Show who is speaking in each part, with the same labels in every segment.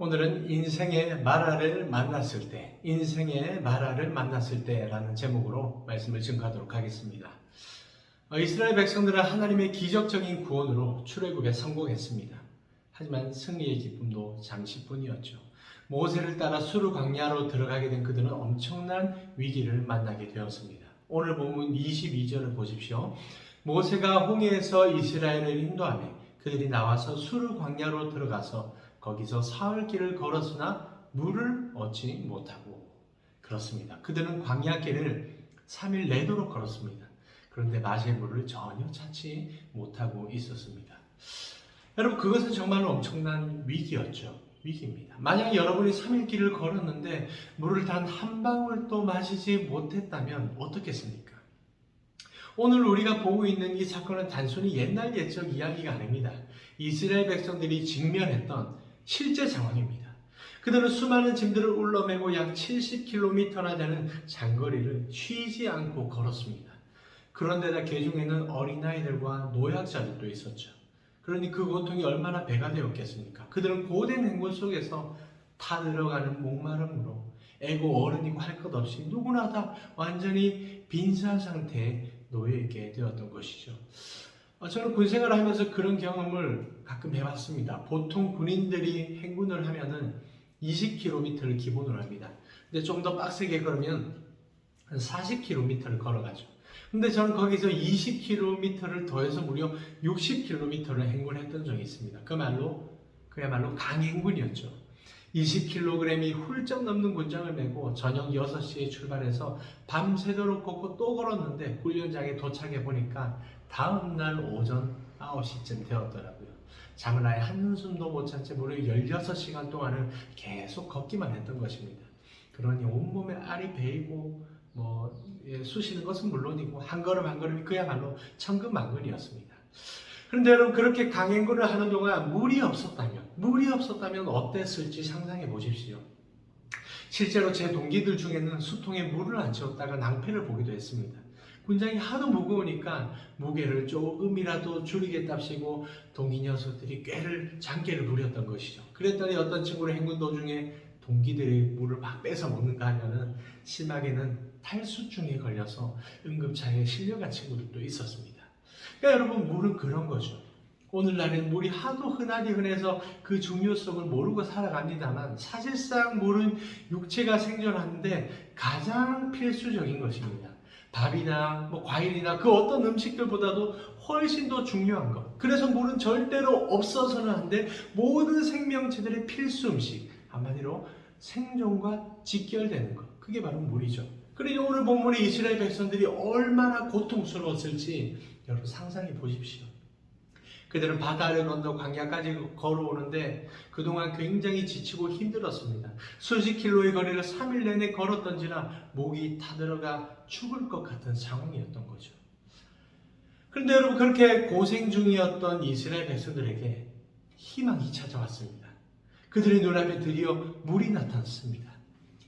Speaker 1: 오늘은 인생의 마라를 만났을 때, 인생의 마라를 만났을 때라는 제목으로 말씀을 증거하도록 하겠습니다. 이스라엘 백성들은 하나님의 기적적인 구원으로 출애굽에 성공했습니다. 하지만 승리의 기쁨도 잠시뿐이었죠. 모세를 따라 수르 광야로 들어가게 된 그들은 엄청난 위기를 만나게 되었습니다. 오늘 본문 22절을 보십시오. 모세가 홍해에서 이스라엘을 인도하며 그들이 나와서 수르 광야로 들어가서 거기서 사흘 길을 걸었으나 물을 얻지 못하고, 그렇습니다. 그들은 광야길을 3일 내도록 걸었습니다. 그런데 마실 물을 전혀 찾지 못하고 있었습니다. 여러분, 그것은 정말로 엄청난 위기였죠. 위기입니다. 만약 여러분이 3일 길을 걸었는데 물을 단 한 방울도 마시지 못했다면 어떻겠습니까? 오늘 우리가 보고 있는 이 사건은 단순히 옛날 옛적 이야기가 아닙니다. 이스라엘 백성들이 직면했던 실제 상황입니다. 그들은 수많은 짐들을 울러매고 약 70km나 되는 장거리를 쉬지 않고 걸었습니다. 그런데다 그 중에는 어린아이들과 노약자들도 있었죠. 그러니 그 고통이 얼마나 배가 되었겠습니까? 그들은 고된 행군 속에서 타들어가는 목마름으로 애고 어른이고 할 것 없이 누구나 다 완전히 빈사 상태에 놓여 있게 되었던 것이죠. 저는 군 생활을 하면서 그런 경험을 가끔 해봤습니다. 보통 군인들이 행군을 하면은 20km를 기본으로 합니다. 근데 좀 더 빡세게 걸으면 한 40km를 걸어가죠. 근데 저는 거기서 20km를 더해서 무려 60km를 행군했던 적이 있습니다. 그야말로 강행군이었죠. 20kg이 훌쩍 넘는 군장을 메고 저녁 6시에 출발해서 밤새도록 걷고 또 걸었는데 훈련장에 도착해 보니까 다음날 오전 9시쯤 되었더라고요. 잠을 아예 한숨도 못 잔 채 무려 16시간 동안을 계속 걷기만 했던 것입니다. 그러니 온몸에 알이 베이고 쑤시는 것은 물론이고 한 걸음 한 걸음이 그야말로 천근만근이었습니다. 그런데 여러분, 그렇게 강행군을 하는 동안 물이 없었다면 어땠을지 상상해 보십시오. 실제로 제 동기들 중에는 수통에 물을 안 채웠다가 낭패를 보기도 했습니다. 군장이 하도 무거우니까 무게를 조금이라도 줄이겠답시고 동기 녀석들이 장계를 부렸던 것이죠. 그랬더니 어떤 친구는 행군 도중에 동기들이 물을 막 뺏어 먹는가 하면은 심하게는 탈수증에 걸려서 응급차에 실려간 친구들도 있었습니다. 그러니까 여러분, 물은 그런 거죠. 오늘날엔 물이 하도 흔해서 그 중요성을 모르고 살아갑니다만 사실상 물은 육체가 생존하는데 가장 필수적인 것입니다. 밥이나 과일이나 그 어떤 음식들보다도 훨씬 더 중요한 것. 그래서 물은 절대로 없어서는 안 돼 모든 생명체들의 필수 음식. 한마디로 생존과 직결되는 것. 그게 바로 물이죠. 그러니 오늘 본문의 이스라엘 백성들이 얼마나 고통스러웠을지 여러분 상상해 보십시오. 그들은 바다를 건너 광야까지 걸어오는데 그동안 굉장히 지치고 힘들었습니다. 수십 킬로의 거리를 3일 내내 걸었던지라 목이 타들어가 죽을 것 같은 상황이었던 거죠. 그런데 여러분, 그렇게 고생 중이었던 이스라엘 백성들에게 희망이 찾아왔습니다. 그들의 눈앞에 드디어 물이 나타났습니다.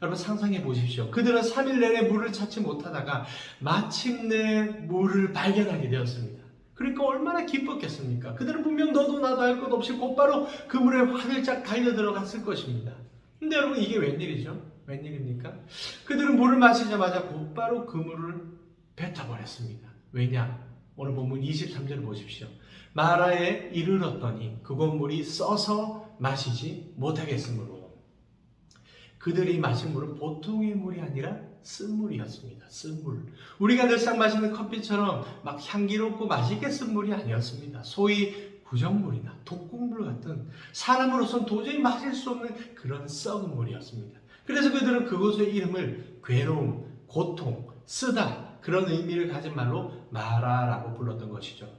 Speaker 1: 여러분 상상해 보십시오. 그들은 3일 내내 물을 찾지 못하다가 마침내 물을 발견하게 되었습니다. 그러니까 얼마나 기뻤겠습니까? 그들은 분명 너도 나도 할 것 없이 곧바로 그 물에 활짝 달려 들어갔을 것입니다. 근데 여러분, 이게 웬일이죠? 웬일입니까? 그들은 물을 마시자마자 곧바로 그 물을 뱉어버렸습니다. 왜냐? 오늘 본문 23절 보십시오. 마라에 이르렀더니 그곳 물이 써서 마시지 못하겠으므로. 그들이 마신 물은 보통의 물이 아니라 쓴물이었습니다. 쓴물. 우리가 늘상 마시는 커피처럼 막 향기롭고 맛있게 쓴 물이 아니었습니다. 소위 부정물이나 독국물 같은 사람으로서는 도저히 마실 수 없는 그런 썩은 물이었습니다. 그래서 그들은 그곳의 이름을 괴로움, 고통, 쓰다, 그런 의미를 가진 말로 마라라고 불렀던 것이죠.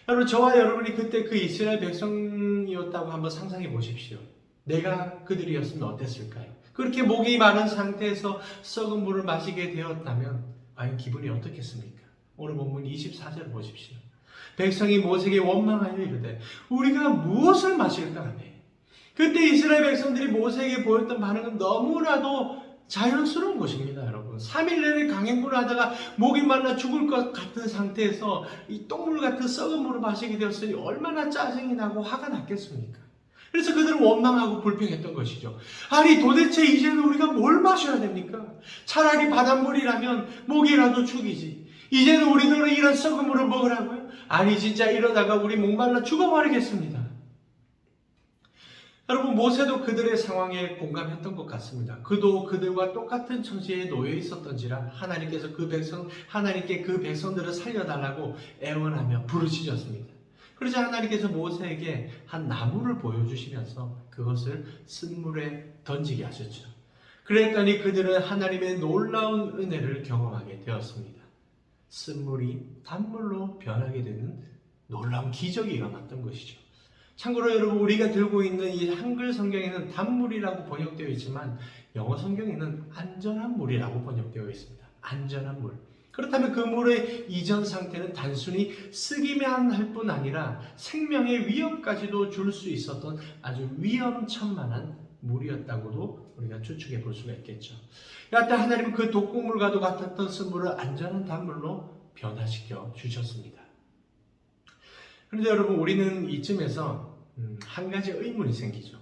Speaker 1: 여러분, 저와 여러분이 그때 그 이스라엘 백성이었다고 한번 상상해 보십시오. 내가 그들이었으면 어땠을까요? 그렇게 목이 마른 상태에서 썩은 물을 마시게 되었다면 과연 기분이 어떻겠습니까? 오늘 본문 24절 보십시오. 백성이 모세에게 원망하여 이르되 우리가 무엇을 마실까 하네. 그때 이스라엘 백성들이 모세에게 보였던 반응은 너무나도 자연스러운 것입니다, 여러분. 3일 내내 강행군을 하다가 목이 말라 죽을 것 같은 상태에서 이 똥물 같은 썩은 물을 마시게 되었으니 얼마나 짜증이 나고 화가 났겠습니까? 그래서 그들은 원망하고 불평했던 것이죠. 아니 도대체 이제는 우리가 뭘 마셔야 됩니까? 차라리 바닷물이라면 목이라도 죽이지. 이제는 우리들은 이런 썩은 물을 먹으라고요? 아니 진짜 이러다가 우리 목말라 죽어버리겠습니다. 여러분 모세도 그들의 상황에 공감했던 것 같습니다. 그도 그들과 똑같은 처지에 놓여 있었던지라 하나님께 그 백성들을 살려달라고 애원하며 부르짖었습니다. 그러자 하나님께서 모세에게 한 나무를 보여주시면서 그것을 쓴물에 던지게 하셨죠. 그랬더니 그들은 하나님의 놀라운 은혜를 경험하게 되었습니다. 쓴물이 단물로 변하게 되는 놀라운 기적이 일어났던 것이죠. 참고로 여러분 우리가 들고 있는 이 한글 성경에는 단물이라고 번역되어 있지만 영어 성경에는 안전한 물이라고 번역되어 있습니다. 안전한 물. 그렇다면 그 물의 이전 상태는 단순히 쓰기만 할 뿐 아니라 생명의 위협까지도 줄 수 있었던 아주 위험천만한 물이었다고도 우리가 추측해 볼 수가 있겠죠. 여하튼 하나님은 그 독극물과도 같았던 쓴물을 안전한 단물로 변화시켜 주셨습니다. 그런데 여러분 우리는 이쯤에서 한 가지 의문이 생기죠.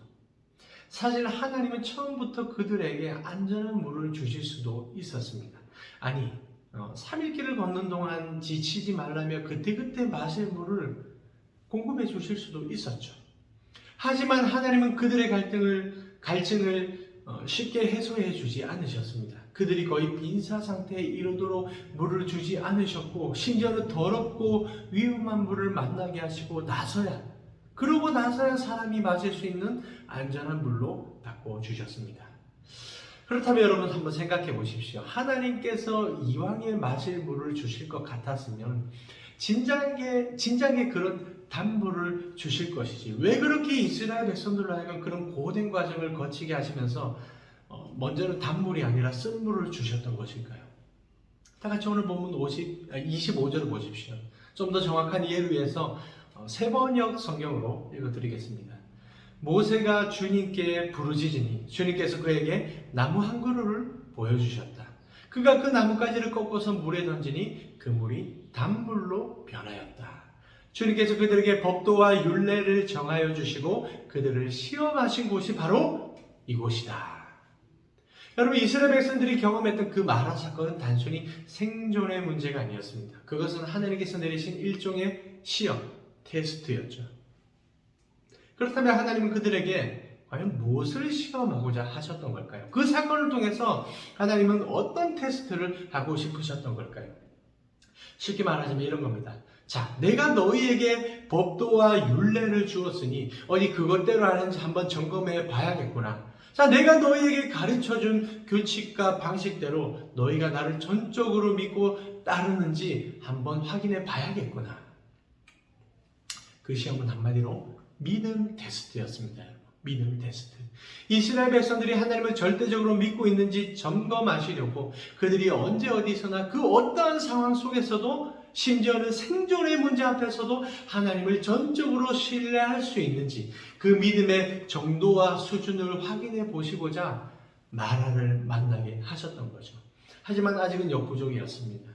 Speaker 1: 사실 하나님은 처음부터 그들에게 안전한 물을 주실 수도 있었습니다. 아니 3일길을 걷는 동안 지치지 말라며 그때그때 마실 물을 공급해 주실 수도 있었죠. 하지만 하나님은 그들의 갈증을 쉽게 해소해 주지 않으셨습니다. 그들이 거의 빈사 상태에 이르도록 물을 주지 않으셨고 심지어는 더럽고 위험한 물을 만나게 하시고 그러고 나서야 사람이 마실 수 있는 안전한 물로 바꿔주셨습니다. 그렇다면 여러분 한번 생각해 보십시오. 하나님께서 이왕에 마실 물을 주실 것 같았으면 진작에 그런 단물을 주실 것이지 왜 그렇게 이스라엘 백성들로 하여금 그런 고된 과정을 거치게 하시면서 먼저는 단물이 아니라 쓴물을 주셨던 것일까요? 다 같이 오늘 본문 25절을 보십시오. 좀 더 정확한 이해를 위해서 세번역 성경으로 읽어드리겠습니다. 모세가 주님께 부르짖으니 주님께서 그에게 나무 한 그루를 보여주셨다. 그가 그 나뭇가지를 꺾어서 물에 던지니 그 물이 단물로 변하였다. 주님께서 그들에게 법도와 율례를 정하여 주시고 그들을 시험하신 곳이 바로 이곳이다. 여러분 이스라엘 백성들이 경험했던 그 마라 사건은 단순히 생존의 문제가 아니었습니다. 그것은 하나님께서 내리신 일종의 시험, 테스트였죠. 그렇다면 하나님은 그들에게 과연 무엇을 시험하고자 하셨던 걸까요? 그 사건을 통해서 하나님은 어떤 테스트를 하고 싶으셨던 걸까요? 쉽게 말하자면 이런 겁니다. 자, 내가 너희에게 법도와 율례를 주었으니 어디 그것대로 하는지 한번 점검해 봐야겠구나. 자, 내가 너희에게 가르쳐준 규칙과 방식대로 너희가 나를 전적으로 믿고 따르는지 한번 확인해 봐야겠구나. 그 시험은 한마디로 믿음 테스트였습니다. 믿음 테스트. 이스라엘 백성들이 하나님을 절대적으로 믿고 있는지 점검하시려고 그들이 언제 어디서나 그 어떠한 상황 속에서도 심지어는 생존의 문제 앞에서도 하나님을 전적으로 신뢰할 수 있는지 그 믿음의 정도와 수준을 확인해 보시고자 마라를 만나게 하셨던 거죠. 하지만 아직은 역부족이었습니다.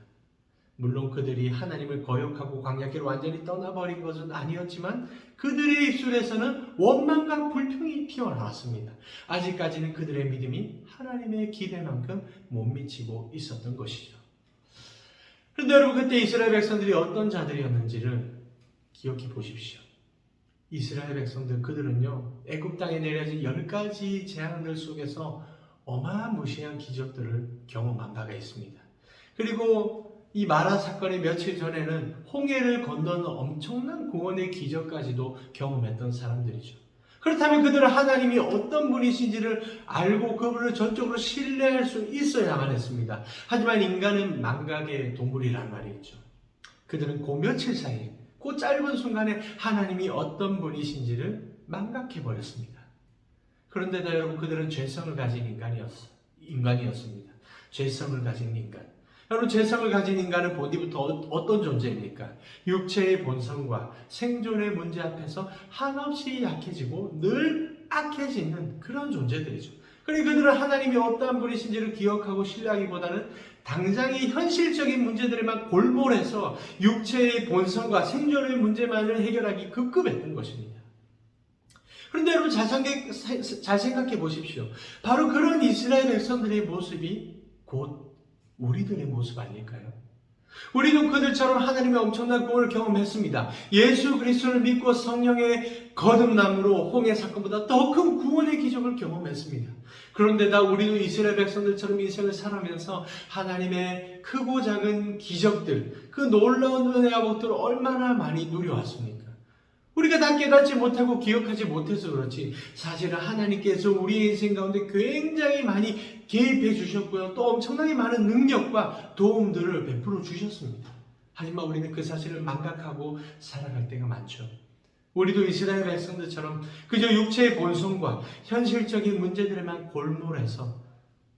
Speaker 1: 물론 그들이 하나님을 거역하고 광야길로 완전히 떠나버린 것은 아니었지만 그들의 입술에서는 원망과 불평이 튀어나왔습니다. 아직까지는 그들의 믿음이 하나님의 기대만큼 못 미치고 있었던 것이죠. 그런데 여러분 그때 이스라엘 백성들이 어떤 자들이었는지를 기억해 보십시오. 이스라엘 백성들 그들은요 애굽 땅에 내려진 10가지 재앙들 속에서 어마무시한 기적들을 경험한 바가 있습니다. 그리고 이 마라 사건의 며칠 전에는 홍해를 건너는 엄청난 구원의 기적까지도 경험했던 사람들이죠. 그렇다면 그들은 하나님이 어떤 분이신지를 알고 그분을 전적으로 신뢰할 수 있어야만 했습니다. 하지만 인간은 망각의 동물이란 말이 있죠. 그들은 그 며칠 사이에 그 짧은 순간에 하나님이 어떤 분이신지를 망각해버렸습니다. 그런데도 여러분 그들은 죄성을 가진 인간이었습니다. 죄성을 가진 인간. 여러분 죄성을 가진 인간은 보디부터 어떤 존재입니까? 육체의 본성과 생존의 문제 앞에서 한없이 약해지고 늘 악해지는 그런 존재들이죠. 그리고 그들은 하나님이 어떠한 분이신지를 기억하고 신뢰하기보다는 당장의 현실적인 문제들에만 골몰해서 육체의 본성과 생존의 문제만을 해결하기 급급했던 것입니다. 그런데 여러분 잘 생각해 보십시오. 바로 그런 이스라엘 백성들의 모습이 곧 우리들의 모습 아닐까요? 우리도 그들처럼 하나님의 엄청난 구원을 경험했습니다. 예수 그리스도를 믿고 성령의 거듭남으로 홍해 사건보다 더 큰 구원의 기적을 경험했습니다. 그런데다 우리도 이스라엘 백성들처럼 인생을 살아가면서 하나님의 크고 작은 기적들, 그 놀라운 은혜와 복들을 얼마나 많이 누려왔습니까? 우리가 다 깨닫지 못하고 기억하지 못해서 그렇지, 사실은 하나님께서 우리의 인생 가운데 굉장히 많이 개입해 주셨고요. 또 엄청나게 많은 능력과 도움들을 베풀어 주셨습니다. 하지만 우리는 그 사실을 망각하고 살아갈 때가 많죠. 우리도 이스라엘 백성들처럼 그저 육체의 본성과 현실적인 문제들에만 골몰해서,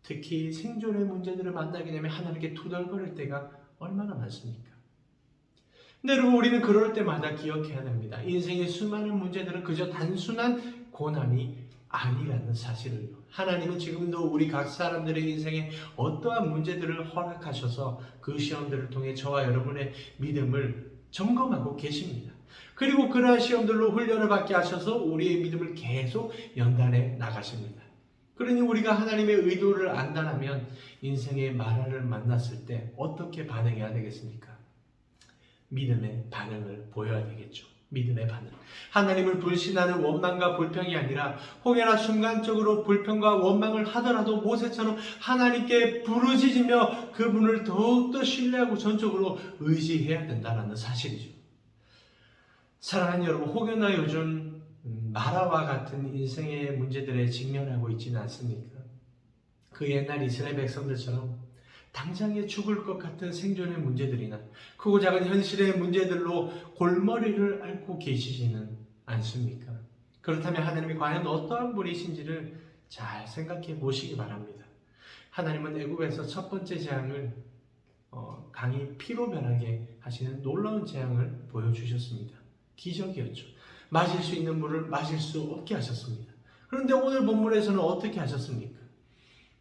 Speaker 1: 특히 생존의 문제들을 만나게 되면 하나님께 투덜거릴 때가 얼마나 많습니까? 근데 여러분, 우리는 그럴 때마다 기억해야 됩니다. 인생의 수많은 문제들은 그저 단순한 고난이 아니라는 사실을요. 하나님은 지금도 우리 각 사람들의 인생에 어떠한 문제들을 허락하셔서 그 시험들을 통해 저와 여러분의 믿음을 점검하고 계십니다. 그리고 그러한 시험들로 훈련을 받게 하셔서 우리의 믿음을 계속 연단해 나가십니다. 그러니 우리가 하나님의 의도를 안다면 인생의 마라를 만났을 때 어떻게 반응해야 되겠습니까? 믿음의 반응을 보여야 되겠죠. 믿음의 반응. 하나님을 불신하는 원망과 불평이 아니라 혹여나 순간적으로 불평과 원망을 하더라도 모세처럼 하나님께 부르짖으며 그분을 더욱더 신뢰하고 전적으로 의지해야 된다는 사실이죠. 사랑하는 여러분, 혹여나 요즘 마라와 같은 인생의 문제들에 직면하고 있지는 않습니까? 그 옛날 이스라엘 백성들처럼 당장에 죽을 것 같은 생존의 문제들이나 크고 작은 현실의 문제들로 골머리를 앓고 계시지는 않습니까? 그렇다면 하나님이 과연 어떠한 분이신지를 잘 생각해 보시기 바랍니다. 하나님은 애굽에서 첫 번째 재앙을 강이 피로 변하게 하시는 놀라운 재앙을 보여주셨습니다. 기적이었죠. 마실 수 있는 물을 마실 수 없게 하셨습니다. 그런데 오늘 본문에서는 어떻게 하셨습니까?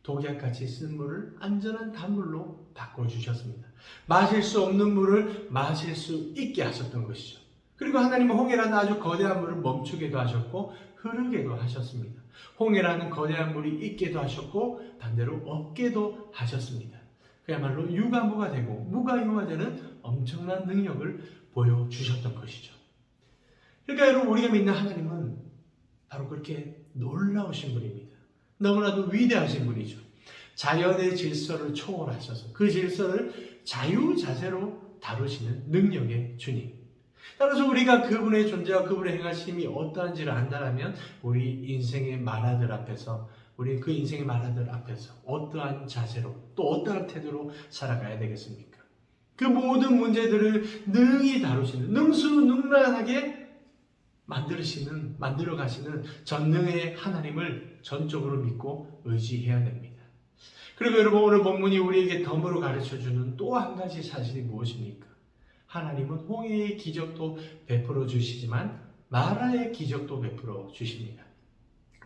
Speaker 1: 독약같이 쓴 물을 안전한 단물로 바꿔주셨습니다. 마실 수 없는 물을 마실 수 있게 하셨던 것이죠. 그리고 하나님은 홍해라는 아주 거대한 물을 멈추게도 하셨고 흐르게도 하셨습니다. 홍해라는 거대한 물이 있게도 하셨고 반대로 없게도 하셨습니다. 그야말로 유가무가 되고 무가유가 되는 엄청난 능력을 보여주셨던 것이죠. 그러니까 여러분, 우리가 믿는 하나님은 바로 그렇게 놀라우신 분입니다. 너무나도 위대하신 분이죠. 자연의 질서를 초월하셔서 그 질서를 자유자재로 다루시는 능력의 주님. 따라서 우리가 그분의 존재와 그분의 행하심이 어떠한지를 안다면 우리 인생의 마라들 앞에서, 우리 그 인생의 마라들 앞에서 어떠한 자세로 또 어떠한 태도로 살아가야 되겠습니까? 그 모든 문제들을 능히 다루시는, 능수능란하게 만들어 가시는 전능의 하나님을 전적으로 믿고 의지해야 됩니다. 그리고 여러분, 오늘 본문이 우리에게 덤으로 가르쳐주는 또 한 가지 사실이 무엇입니까? 하나님은 홍해의 기적도 베풀어 주시지만 마라의 기적도 베풀어 주십니다.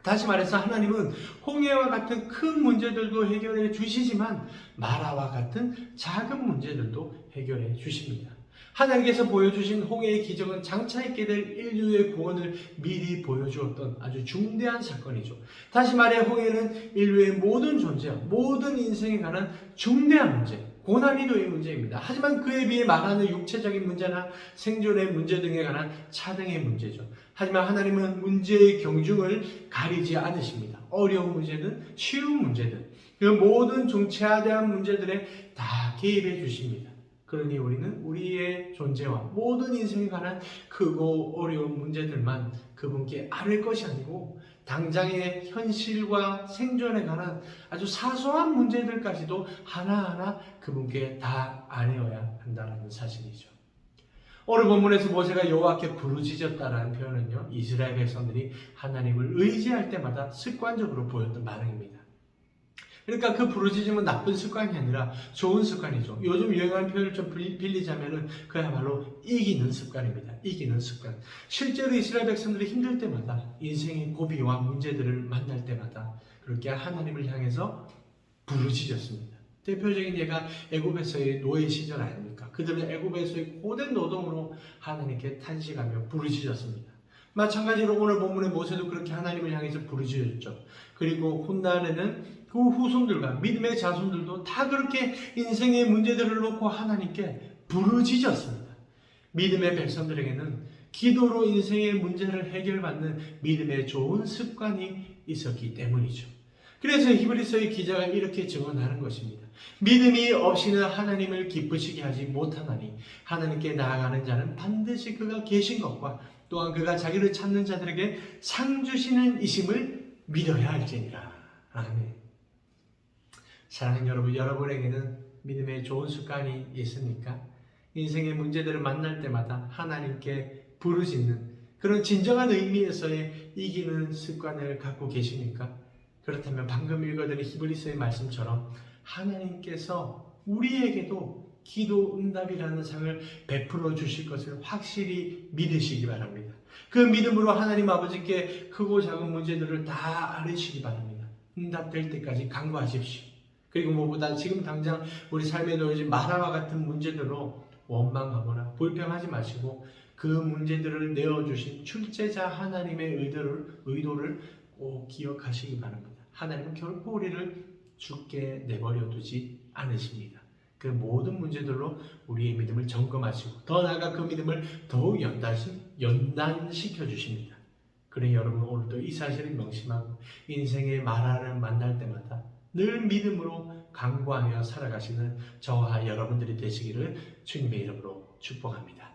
Speaker 1: 다시 말해서 하나님은 홍해와 같은 큰 문제들도 해결해 주시지만 마라와 같은 작은 문제들도 해결해 주십니다. 하나님께서 보여주신 홍해의 기적은 장차 있게 될 인류의 구원을 미리 보여주었던 아주 중대한 사건이죠. 다시 말해 홍해는 인류의 모든 존재와 모든 인생에 관한 중대한 문제, 고난이도의 문제입니다. 하지만 그에 비해 마라는 육체적인 문제나 생존의 문제 등에 관한 차등의 문제죠. 하지만 하나님은 문제의 경중을 가리지 않으십니다. 어려운 문제든 쉬운 문제든 그 모든 중차대한 문제들에 다 개입해 주십니다. 그러니 우리는 우리의 존재와 모든 인생에 관한 크고 어려운 문제들만 그분께 아뢰 것이 아니고 당장의 현실과 생존에 관한 아주 사소한 문제들까지도 하나하나 그분께 다 아뢰어야 한다는 사실이죠. 오늘 본문에서 모세가 여호와께 부르짖었다라는 표현은요, 이스라엘 백성들이 하나님을 의지할 때마다 습관적으로 보였던 반응입니다. 그러니까 그 부르짖음은 나쁜 습관이 아니라 좋은 습관이죠. 요즘 유행하는 표현을 좀 빌리자면은 그야말로 이기는 습관입니다. 이기는 습관. 실제로 이스라엘 백성들이 힘들 때마다, 인생의 고비와 문제들을 만날 때마다 그렇게 하나님을 향해서 부르짖었습니다. 대표적인 예가 애굽에서의 노예 시절 아닙니까? 그들은 애굽에서의 고된 노동으로 하나님께 탄식하며 부르짖었습니다. 마찬가지로 오늘 본문의 모세도 그렇게 하나님을 향해서 부르짖었죠. 그리고 훗날에는 그 후손들과 믿음의 자손들도 다 그렇게 인생의 문제들을 놓고 하나님께 부르짖었습니다. 믿음의 백성들에게는 기도로 인생의 문제를 해결받는 믿음의 좋은 습관이 있었기 때문이죠. 그래서 히브리서의 기자가 이렇게 증언하는 것입니다. 믿음이 없이는 하나님을 기쁘시게 하지 못하나니 하나님께 나아가는 자는 반드시 그가 계신 것과 또한 그가 자기를 찾는 자들에게 상 주시는 이심을 믿어야 할지니라. 아멘. 사랑하는 여러분, 여러분에게는 믿음의 좋은 습관이 있습니까? 인생의 문제들을 만날 때마다 하나님께 부르짖는 그런 진정한 의미에서의 이기는 습관을 갖고 계십니까? 그렇다면 방금 읽어드린 히브리서의 말씀처럼 하나님께서 우리에게도 기도 응답이라는 상을 베풀어 주실 것을 확실히 믿으시기 바랍니다. 그 믿음으로 하나님 아버지께 크고 작은 문제들을 다 아뢰시기 바랍니다. 응답될 때까지 간구하십시오. 그리고 무엇보다 지금 당장 우리 삶에 놓여진 마라와 같은 문제들로 원망하거나 불평하지 마시고 그 문제들을 내어주신 출제자 하나님의 의도를 꼭 기억하시기 바랍니다. 하나님은 결코 우리를 죽게 내버려 두지 않으십니다. 그 모든 문제들로 우리의 믿음을 점검하시고 더 나아가 그 믿음을 더욱 연단시켜 주십니다. 그러니 여러분 오늘도 이 사실을 명심하고 인생의 마라를 만날 때마다 늘 믿음으로 간구하며 살아가시는 저와 여러분들이 되시기를 주님의 이름으로 축복합니다.